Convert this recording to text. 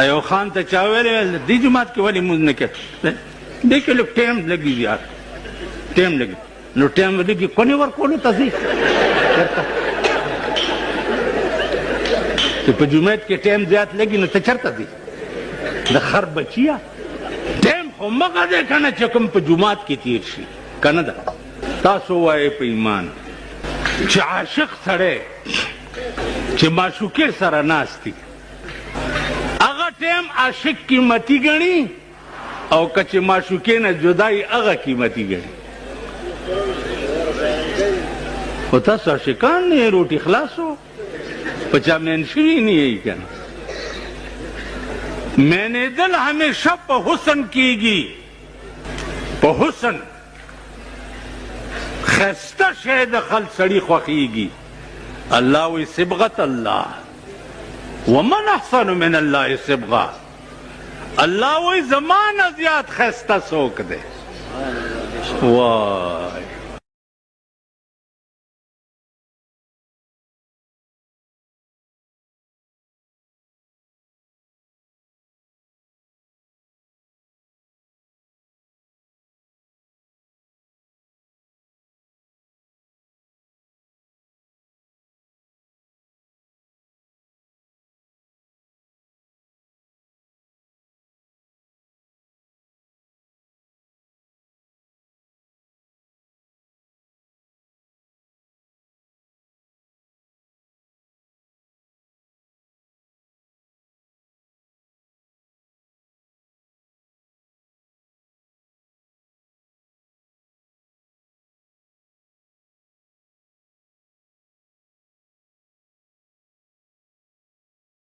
ایو خان ته چا ویل دې جومات کې ولې مونځ نه کوې دې کې لږ ټایم لګي یار ټایم لګي نو ټایم لګي کونې ورکولو ته ځي چېرته چې په جومات کې ټایم زیات لګي نو ته چېرته ځي د خر بچیه ټایم خو مغه دی که نه چې کوم په جومات کې تیر شي که نه ده تاسو وایئ په ایمان چې عاشق سړی چې معشوقې سره ناست دي هغه ټایم عاشق قیمتي ګڼي او که چې معشوقې نه جدایي هغه قیمتي ګڼي خو تاسو عاشقان نه یې روټي خلاصو په چا مین شوي نه یې که نه مینېدل همیشه په حسن کېږي په حسن خسته شی د خل سړي خوښېږي الله وی صبغت الله ومن احسن من الله صبغه الله وی زما نه زیات خسته څوک دی وای